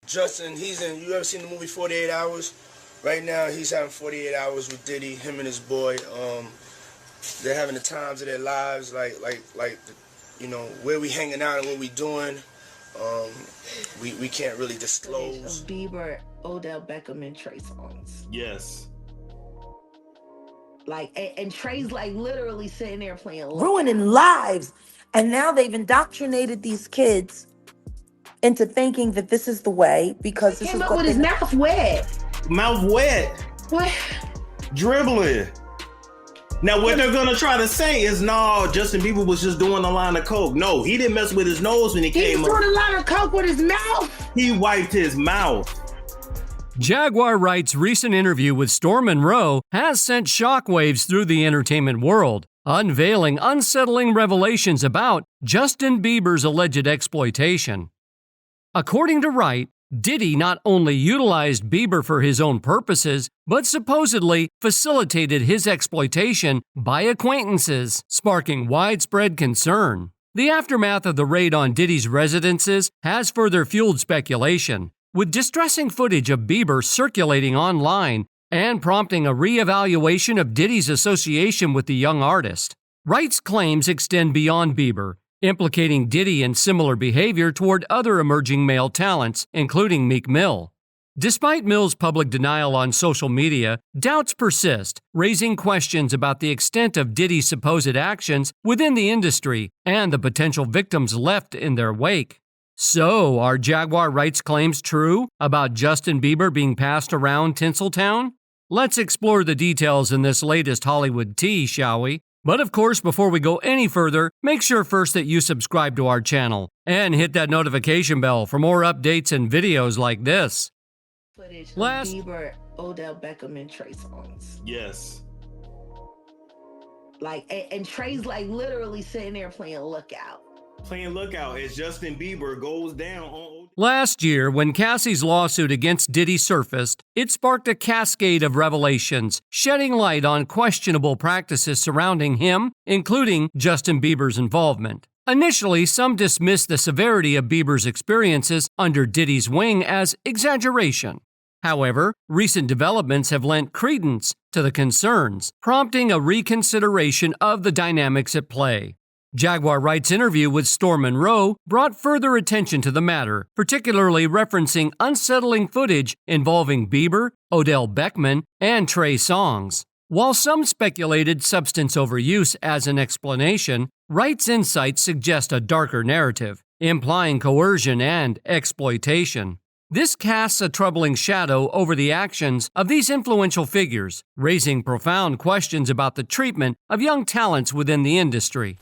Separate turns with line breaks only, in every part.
Justin, you ever seen the movie 48 Hours? Right now, he's having 48 hours with Diddy, him and his boy. They're having the times of their lives, where we hanging out and what we doing. We can't really disclose.
Bieber, Odell Beckham, and Trey Songz.
Yes.
And Trey's literally sitting there playing
ruining lives. And now they've indoctrinated these kids into thinking that this is the way because this
came
is
up
what
with his mouth wet.
Mouth wet.
What?
Dribbling. Now, what they're going to try to say is, no, Justin Bieber was just doing a line of coke. No, he didn't mess with his nose when he came up.
He was doing a line of coke with his mouth.
He wiped his mouth.
Jaguar Wright's recent interview with Storm Monroe has sent shockwaves through the entertainment world, unveiling unsettling revelations about Justin Bieber's alleged exploitation. According to Wright, Diddy not only utilized Bieber for his own purposes, but supposedly facilitated his exploitation by acquaintances, sparking widespread concern. The aftermath of the raid on Diddy's residences has further fueled speculation, with distressing footage of Bieber circulating online and prompting a re-evaluation of Diddy's association with the young artist. Wright's claims extend beyond Bieber, implicating Diddy in similar behavior toward other emerging male talents, including Meek Mill. Despite Mill's public denial on social media, doubts persist, raising questions about the extent of Diddy's supposed actions within the industry and the potential victims left in their wake. So, are Jaguar Wright's claims true about Justin Bieber being passed around Tinseltown? Let's explore the details in this latest Hollywood tea, shall we? But of course, before we go any further, make sure first that you subscribe to our channel and hit that notification bell for more updates and videos like this.
Footage of
Last
Bieber, Odell Beckham, and Trey Songz.
Yes.
And Trey's literally sitting there playing Lookout.
Playing Lookout as Justin Bieber goes down on...
Last year, when Cassie's lawsuit against Diddy surfaced, it sparked a cascade of revelations, shedding light on questionable practices surrounding him, including Justin Bieber's involvement. Initially, some dismissed the severity of Bieber's experiences under Diddy's wing as exaggeration. However, recent developments have lent credence to the concerns, prompting a reconsideration of the dynamics at play. Jaguar Wright's interview with Storm Monroe brought further attention to the matter, particularly referencing unsettling footage involving Bieber, Odell Beckham, and Trey Songz. While some speculated substance overuse as an explanation, Wright's insights suggest a darker narrative, implying coercion and exploitation. This casts a troubling shadow over the actions of these influential figures, raising profound questions about the treatment of young talents within the industry.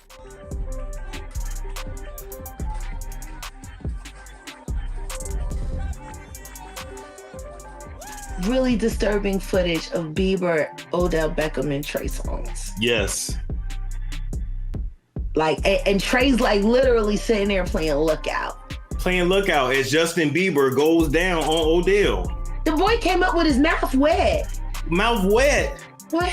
Really disturbing footage of Bieber, Odell Beckham, and Trey Songz.
Yes.
And Trey's literally sitting there playing Lookout.
Playing Lookout as Justin Bieber goes down on Odell.
The boy came up with his mouth wet.
Mouth wet.
What?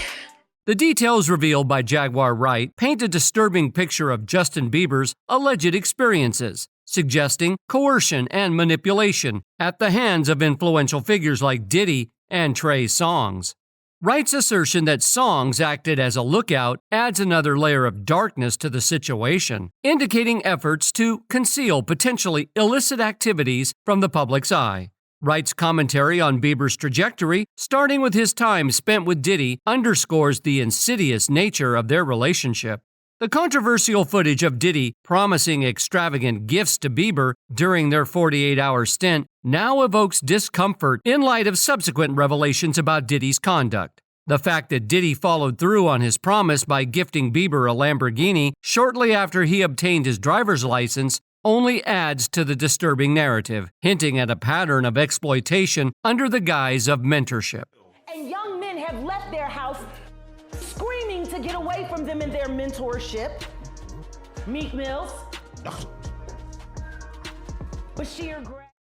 The details revealed by Jaguar Wright paint a disturbing picture of Justin Bieber's alleged experiences, suggesting coercion and manipulation at the hands of influential figures like Diddy and Trey Songz. Wright's assertion that Songz acted as a lookout adds another layer of darkness to the situation, indicating efforts to conceal potentially illicit activities from the public's eye. Wright's commentary on Bieber's trajectory, starting with his time spent with Diddy, underscores the insidious nature of their relationship. The controversial footage of Diddy promising extravagant gifts to Bieber during their 48-hour stint now evokes discomfort in light of subsequent revelations about Diddy's conduct. The fact that Diddy followed through on his promise by gifting Bieber a Lamborghini shortly after he obtained his driver's license only adds to the disturbing narrative, hinting at a pattern of exploitation under the guise of mentorship.
And young men have left their house screaming to get away from them in their mentorship. Meek Mills.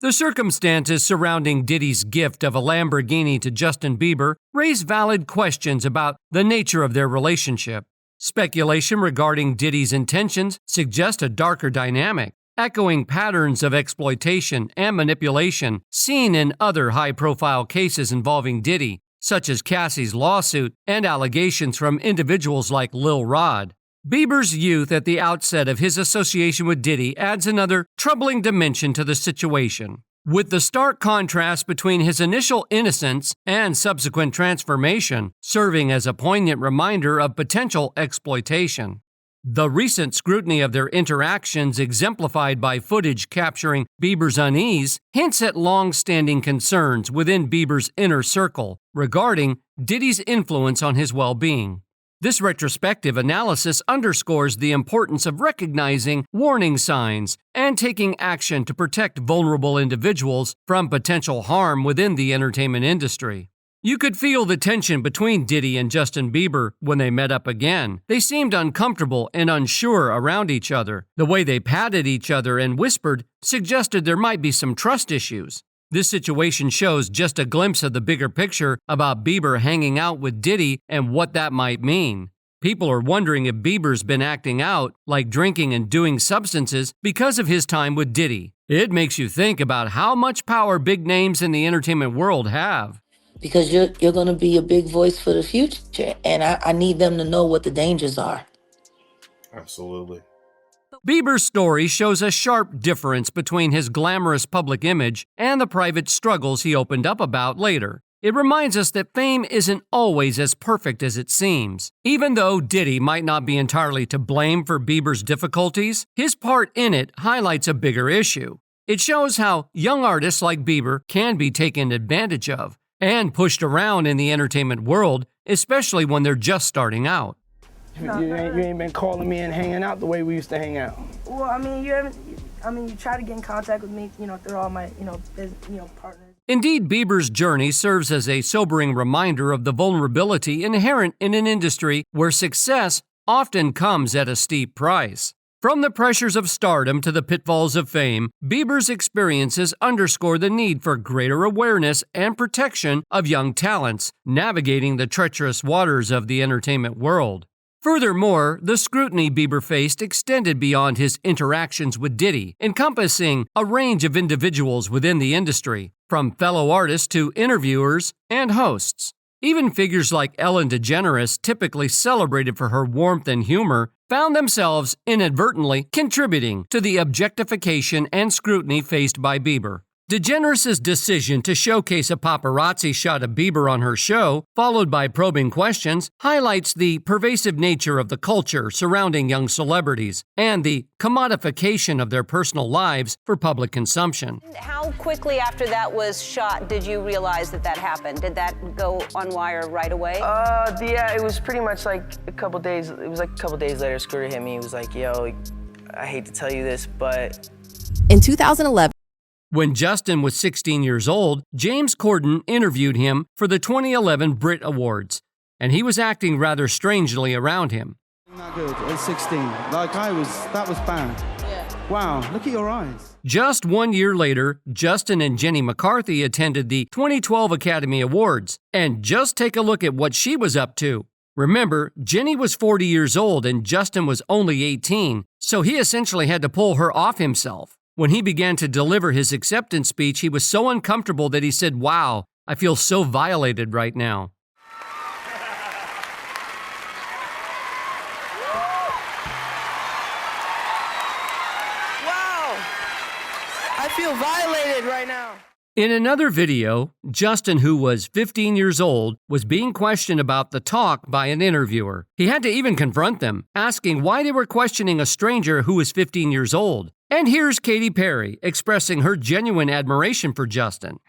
The circumstances surrounding Diddy's gift of a Lamborghini to Justin Bieber raise valid questions about the nature of their relationship. Speculation regarding Diddy's intentions suggests a darker dynamic, echoing patterns of exploitation and manipulation seen in other high-profile cases involving Diddy, such as Cassie's lawsuit and allegations from individuals like Lil Rod. Bieber's youth at the outset of his association with Diddy adds another troubling dimension to the situation, with the stark contrast between his initial innocence and subsequent transformation serving as a poignant reminder of potential exploitation. The recent scrutiny of their interactions, exemplified by footage capturing Bieber's unease, hints at long-standing concerns within Bieber's inner circle regarding Diddy's influence on his well-being. This retrospective analysis underscores the importance of recognizing warning signs and taking action to protect vulnerable individuals from potential harm within the entertainment industry. You could feel the tension between Diddy and Justin Bieber when they met up again. They seemed uncomfortable and unsure around each other. The way they patted each other and whispered suggested there might be some trust issues. This situation shows just a glimpse of the bigger picture about Bieber hanging out with Diddy and what that might mean. People are wondering if Bieber's been acting out, like drinking and doing substances, because of his time with Diddy. It makes you think about how much power big names in the entertainment world have.
Because you're going to be a big voice for the future, and I need them to know what the dangers are.
Absolutely.
Bieber's story shows a sharp difference between his glamorous public image and the private struggles he opened up about later. It reminds us that fame isn't always as perfect as it seems. Even though Diddy might not be entirely to blame for Bieber's difficulties, his part in it highlights a bigger issue. It shows how young artists like Bieber can be taken advantage of and pushed around in the entertainment world, especially when they're just starting out.
You ain't been calling me and hanging out the way we used to hang out.
Well, I mean, you try to get in contact with me, through all my, partners.
Indeed, Bieber's journey serves as a sobering reminder of the vulnerability inherent in an industry where success often comes at a steep price. From the pressures of stardom to the pitfalls of fame, Bieber's experiences underscore the need for greater awareness and protection of young talents navigating the treacherous waters of the entertainment world. Furthermore, the scrutiny Bieber faced extended beyond his interactions with Diddy, encompassing a range of individuals within the industry, from fellow artists to interviewers and hosts. Even figures like Ellen DeGeneres, typically celebrated for her warmth and humor, found themselves inadvertently contributing to the objectification and scrutiny faced by Bieber. DeGeneres' decision to showcase a paparazzi shot of Bieber on her show, followed by probing questions, highlights the pervasive nature of the culture surrounding young celebrities and the commodification of their personal lives for public consumption.
How quickly after that was shot did you realize that happened? Did that go on wire right away?
Yeah, it was pretty much like a couple days. It was like a couple days later, Scooter hit me. He was like, yo, I hate to tell you this, but...
In 2011,
when Justin was 16 years old, James Corden interviewed him for the 2011 Brit Awards, and he was acting rather strangely around him.
Not good at 16. That was bad. Yeah. Wow, look at your eyes.
Just 1 year later, Justin and Jenny McCarthy attended the 2012 Academy Awards, and just take a look at what she was up to. Remember, Jenny was 40 years old and Justin was only 18, so he essentially had to pull her off himself. When he began to deliver his acceptance speech, he was so uncomfortable that he said, "Wow, I feel so violated right now."
Wow! I feel violated right now.
In another video, Justin, who was 15 years old, was being questioned about the talk by an interviewer. He had to even confront them, asking why they were questioning a stranger who was 15 years old. And here's Katy Perry expressing her genuine admiration for Justin.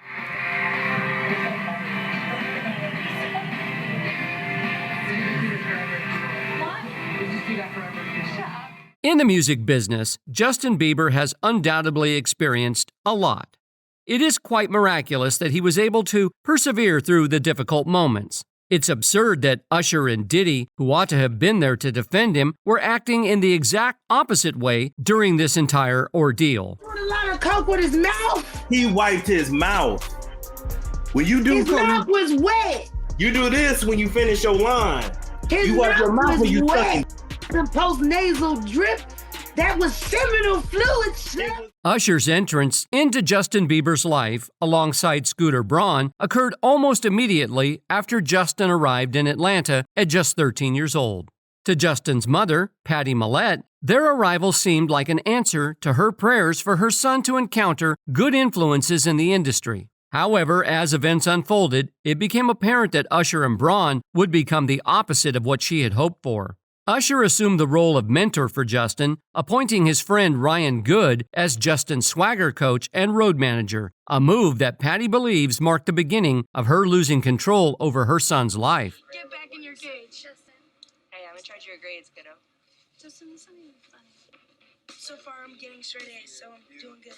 In the music business, Justin Bieber has undoubtedly experienced a lot. It is quite miraculous that he was able to persevere through the difficult moments. It's absurd that Usher and Diddy, who ought to have been there to defend him, were acting in the exact opposite way during this entire ordeal.
Put a lot of coke with his mouth.
He wiped his mouth. When you do
His mouth was wet.
you do this when you finish your line.
His
You wipe your mouth when you
wet. The post-nasal drip
That was seminal fluid, sir.
Usher's entrance into Justin Bieber's life alongside Scooter Braun occurred almost immediately after Justin arrived in Atlanta at just 13 years old. To Justin's mother, Patty Millette, their arrival seemed like an answer to her prayers for her son to encounter good influences in the industry. However, as events unfolded, it became apparent that Usher and Braun would become the opposite of what she had hoped for. Usher assumed the role of mentor for Justin, appointing his friend Ryan Good as Justin's swagger coach and road manager, a move that Patty believes marked the beginning of her losing control over her son's life.
Get back in your cage, Justin.
Hey, I'm in charge of your grades, kiddo.
Justin, it's not even funny. So far, I'm getting straight A's, so I'm doing good.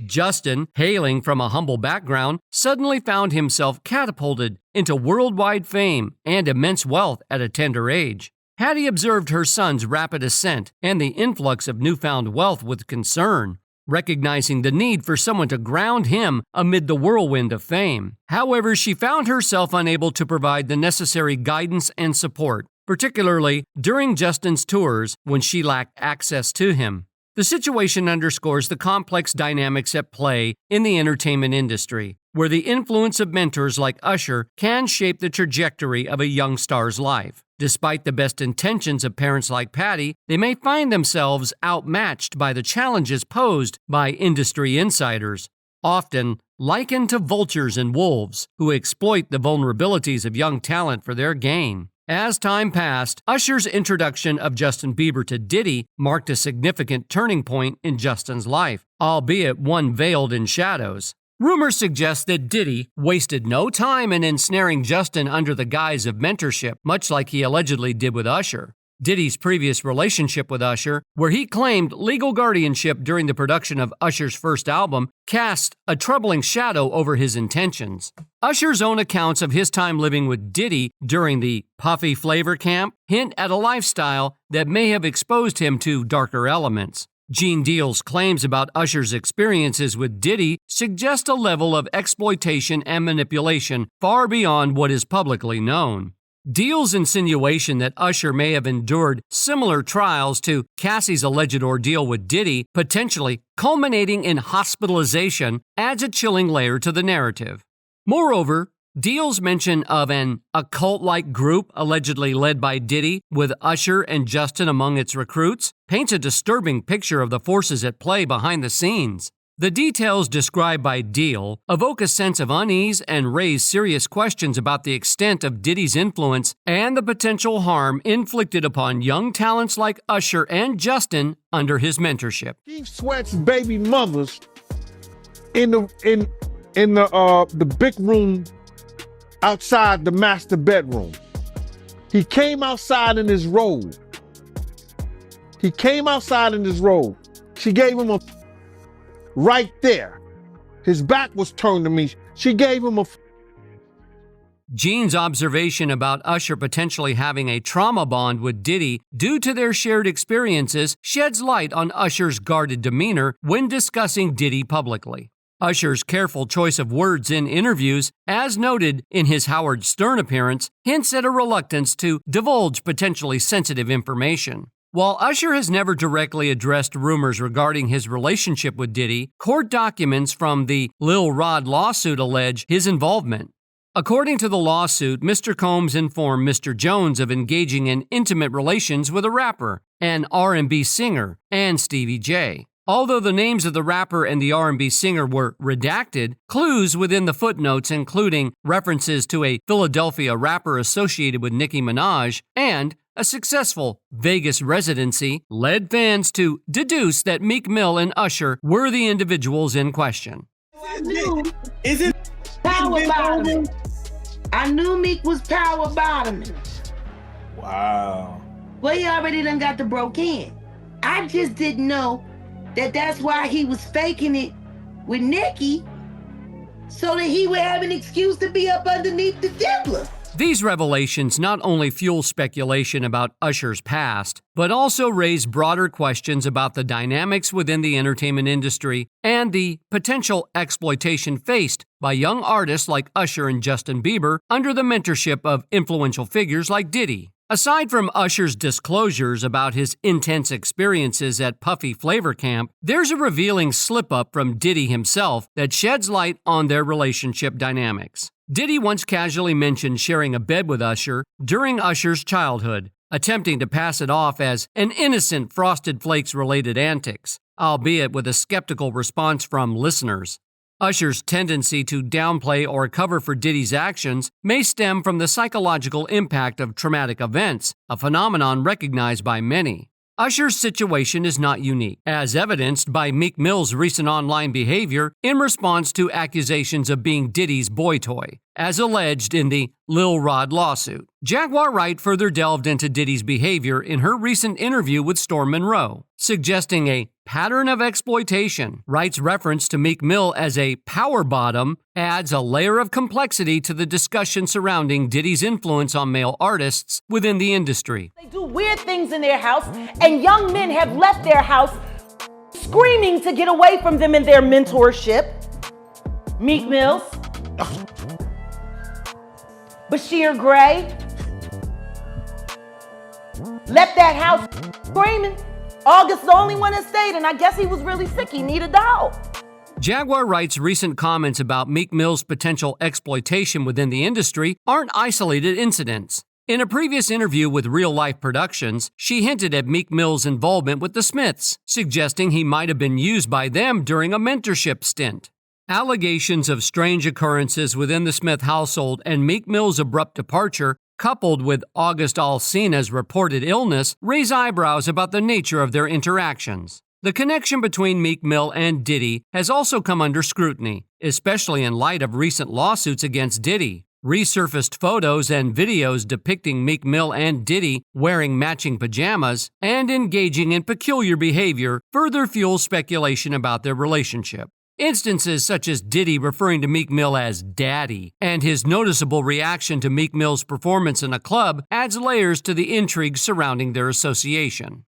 Justin, hailing from a humble background, suddenly found himself catapulted into worldwide fame and immense wealth at a tender age. Hattie observed her son's rapid ascent and the influx of newfound wealth with concern, recognizing the need for someone to ground him amid the whirlwind of fame. However, she found herself unable to provide the necessary guidance and support, particularly during Justin's tours when she lacked access to him. The situation underscores the complex dynamics at play in the entertainment industry, where the influence of mentors like Usher can shape the trajectory of a young star's life. Despite the best intentions of parents like Patty, they may find themselves outmatched by the challenges posed by industry insiders, often likened to vultures and wolves who exploit the vulnerabilities of young talent for their gain. As time passed, Usher's introduction of Justin Bieber to Diddy marked a significant turning point in Justin's life, albeit one veiled in shadows. Rumors suggest that Diddy wasted no time in ensnaring Justin under the guise of mentorship, much like he allegedly did with Usher. Diddy's previous relationship with Usher, where he claimed legal guardianship during the production of Usher's first album, cast a troubling shadow over his intentions. Usher's own accounts of his time living with Diddy during the Puffy Flavor camp hint at a lifestyle that may have exposed him to darker elements. Gene Deal's claims about Usher's experiences with Diddy suggest a level of exploitation and manipulation far beyond what is publicly known. Deal's insinuation that Usher may have endured similar trials to Cassie's alleged ordeal with Diddy, potentially culminating in hospitalization, adds a chilling layer to the narrative. Moreover, Deal's mention of an occult-like group allegedly led by Diddy with Usher and Justin among its recruits paints a disturbing picture of the forces at play behind the scenes. The details described by Deal evoke a sense of unease and raise serious questions about the extent of Diddy's influence and the potential harm inflicted upon young talents like Usher and Justin under his mentorship.
Keith Sweat's baby mothers in the big room outside the master bedroom. He came outside in his robe. She gave him a right there. His back was turned to me. She gave him a...
Gene's observation about Usher potentially having a trauma bond with Diddy due to their shared experiences sheds light on Usher's guarded demeanor when discussing Diddy publicly. Usher's careful choice of words in interviews, as noted in his Howard Stern appearance, hints at a reluctance to divulge potentially sensitive information. While Usher has never directly addressed rumors regarding his relationship with Diddy, court documents from the Lil Rod lawsuit allege his involvement. According to the lawsuit, Mr. Combs informed Mr. Jones of engaging in intimate relations with a rapper, an R&B singer, and Stevie J. Although the names of the rapper and the R&B singer were redacted, clues within the footnotes, including references to a Philadelphia rapper associated with Nicki Minaj and a successful Vegas residency, led fans to deduce that Meek Mill and Usher were the individuals in question.
Is it power bottoming? I knew Meek was power bottoming.
Wow.
Well, he already done got the broke in. I just didn't know that's why he was faking it with Nicki, so that he would have an excuse to be up underneath the diddler.
These revelations not only fuel speculation about Usher's past, but also raise broader questions about the dynamics within the entertainment industry and the potential exploitation faced by young artists like Usher and Justin Bieber under the mentorship of influential figures like Diddy. Aside from Usher's disclosures about his intense experiences at Puffy Flavor Camp, there's a revealing slip-up from Diddy himself that sheds light on their relationship dynamics. Diddy once casually mentioned sharing a bed with Usher during Usher's childhood, attempting to pass it off as an innocent Frosted Flakes-related antics, albeit with a skeptical response from listeners. Usher's tendency to downplay or cover for Diddy's actions may stem from the psychological impact of traumatic events, a phenomenon recognized by many. Usher's situation is not unique, as evidenced by Meek Mill's recent online behavior in response to accusations of being Diddy's boy toy, as alleged in the Lil Rod lawsuit. Jaguar Wright further delved into Diddy's behavior in her recent interview with Storm Monroe, suggesting a pattern of exploitation. Wright's reference to Meek Mill as a power bottom adds a layer of complexity to the discussion surrounding Diddy's influence on male artists within the industry.
They do weird things in their house, and young men have left their house screaming to get away from them in their mentorship. Meek Mills, Bashir Gray, left that house screaming. August the only one that stayed, and I guess he was really sick. He needed a dog.
Jaguar Wright's recent comments about Meek Mill's potential exploitation within the industry aren't isolated incidents. In a previous interview with Real Life Productions, she hinted at Meek Mill's involvement with the Smiths, suggesting he might have been used by them during a mentorship stint. Allegations of strange occurrences within the Smith household and Meek Mill's abrupt departure, coupled with August Alsina's reported illness, raise eyebrows about the nature of their interactions. The connection between Meek Mill and Diddy has also come under scrutiny, especially in light of recent lawsuits against Diddy. Resurfaced photos and videos depicting Meek Mill and Diddy wearing matching pajamas and engaging in peculiar behavior further fuel speculation about their relationship. Instances such as Diddy referring to Meek Mill as Daddy and his noticeable reaction to Meek Mill's performance in a club adds layers to the intrigue surrounding their association.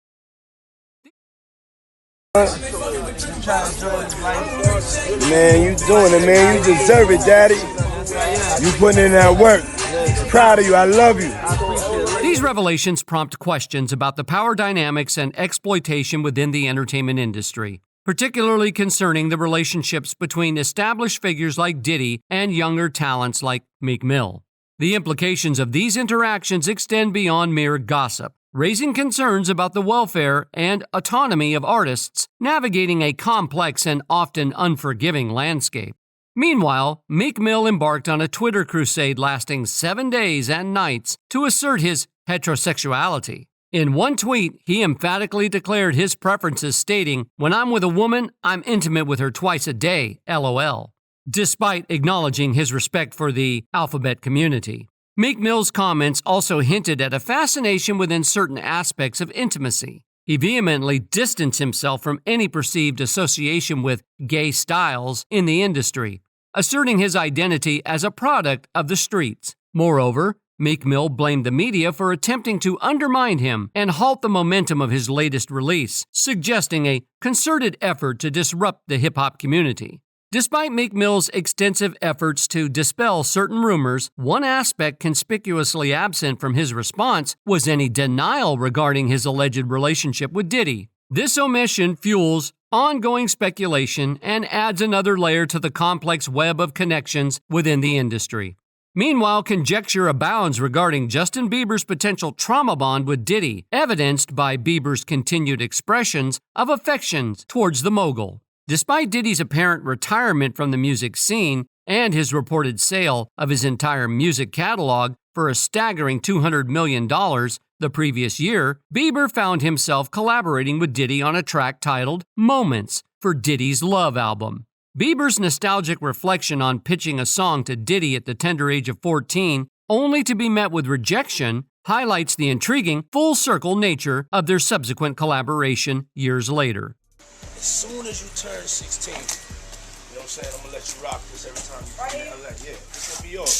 Man, you doing it, man. You deserve it, Daddy. You putting in that work. Proud of you. I love you.
These revelations prompt questions about the power dynamics and exploitation within the entertainment industry, particularly concerning the relationships between established figures like Diddy and younger talents like Meek Mill. The implications of these interactions extend beyond mere gossip, raising concerns about the welfare and autonomy of artists navigating a complex and often unforgiving landscape. Meanwhile, Meek Mill embarked on a Twitter crusade lasting 7 days and nights to assert his heterosexuality. In one tweet, he emphatically declared his preferences, stating, "When I'm with a woman, I'm intimate with her twice a day, LOL," despite acknowledging his respect for the alphabet community. Meek Mill's comments also hinted at a fascination within certain aspects of intimacy. He vehemently distanced himself from any perceived association with gay styles in the industry, asserting his identity as a product of the streets. Moreover, Meek Mill blamed the media for attempting to undermine him and halt the momentum of his latest release, suggesting a concerted effort to disrupt the hip-hop community. Despite Meek Mill's extensive efforts to dispel certain rumors, one aspect conspicuously absent from his response was any denial regarding his alleged relationship with Diddy. This omission fuels ongoing speculation and adds another layer to the complex web of connections within the industry. Meanwhile, conjecture abounds regarding Justin Bieber's potential trauma bond with Diddy, evidenced by Bieber's continued expressions of affection towards the mogul. Despite Diddy's apparent retirement from the music scene and his reported sale of his entire music catalog for a staggering $200 million the previous year, Bieber found himself collaborating with Diddy on a track titled Moments for Diddy's Love album. Bieber's nostalgic reflection on pitching a song to Diddy at the tender age of 14, only to be met with rejection, highlights the intriguing full-circle nature of their subsequent collaboration years later.
As soon as you turn 16, you know what I'm saying? I'm gonna let you rock this every time you elect. Yeah, this gonna be yours.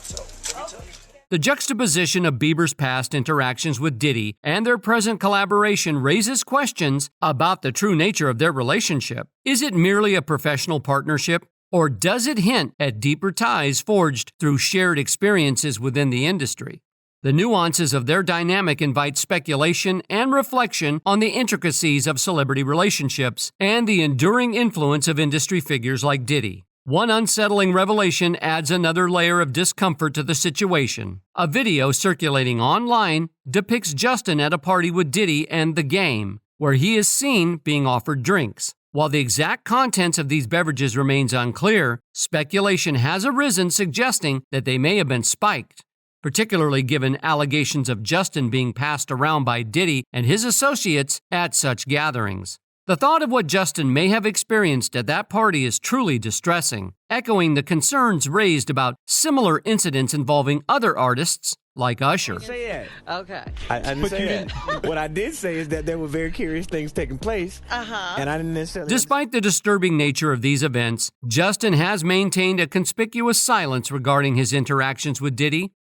So, every time.
The juxtaposition of Bieber's past interactions with Diddy and their present collaboration raises questions about the true nature of their relationship. Is it merely a professional partnership, or does it hint at deeper ties forged through shared experiences within the industry? The nuances of their dynamic invite speculation and reflection on the intricacies of celebrity relationships and the enduring influence of industry figures like Diddy. One unsettling revelation adds another layer of discomfort to the situation. A video circulating online depicts Justin at a party with Diddy and The Game, where he is seen being offered drinks. While the exact contents of these beverages remains unclear, speculation has arisen suggesting that they may have been spiked, particularly given allegations of Justin being passed around by Diddy and his associates at such gatherings. The thought of what Justin may have experienced at that party is truly distressing, echoing the concerns raised about similar incidents involving other artists like Usher.
Say that.
Okay.
I didn't say that. What I did say is that there were very curious things taking place, and I didn't necessarily...
Despite the disturbing nature of these events, Justin has maintained a conspicuous silence regarding his interactions with Diddy.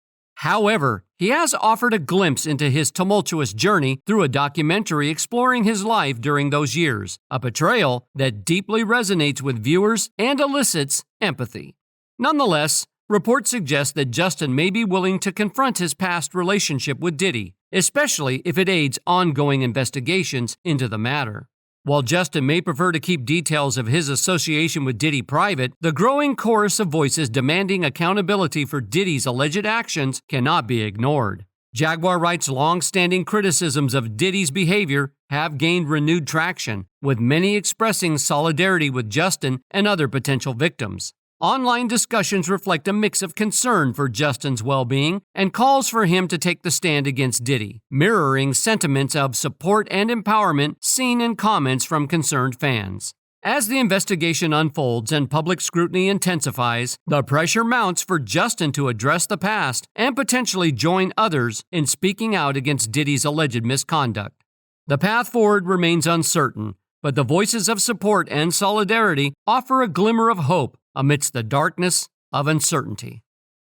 However, he has offered a glimpse into his tumultuous journey through a documentary exploring his life during those years, a portrayal that deeply resonates with viewers and elicits empathy. Nonetheless, reports suggest that Justin may be willing to confront his past relationship with Diddy, especially if it aids ongoing investigations into the matter. While Justin may prefer to keep details of his association with Diddy private, the growing chorus of voices demanding accountability for Diddy's alleged actions cannot be ignored. Jaguar Wright's long-standing criticisms of Diddy's behavior have gained renewed traction, with many expressing solidarity with Justin and other potential victims. Online discussions reflect a mix of concern for Justin's well-being and calls for him to take the stand against Diddy, mirroring sentiments of support and empowerment seen in comments from concerned fans. As the investigation unfolds and public scrutiny intensifies, the pressure mounts for Justin to address the past and potentially join others in speaking out against Diddy's alleged misconduct. The path forward remains uncertain, but the voices of support and solidarity offer a glimmer of hope amidst the darkness of uncertainty.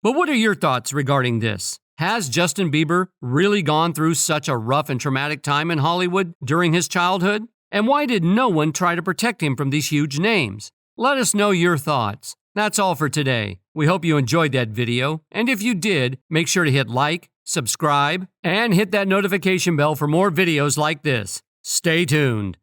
But what are your thoughts regarding this? Has Justin Bieber really gone through such a rough and traumatic time in Hollywood during his childhood? And why did no one try to protect him from these huge names? Let us know your thoughts. That's all for today. We hope you enjoyed that video, and if you did, make sure to hit like, subscribe, and hit that notification bell for more videos like this. Stay tuned.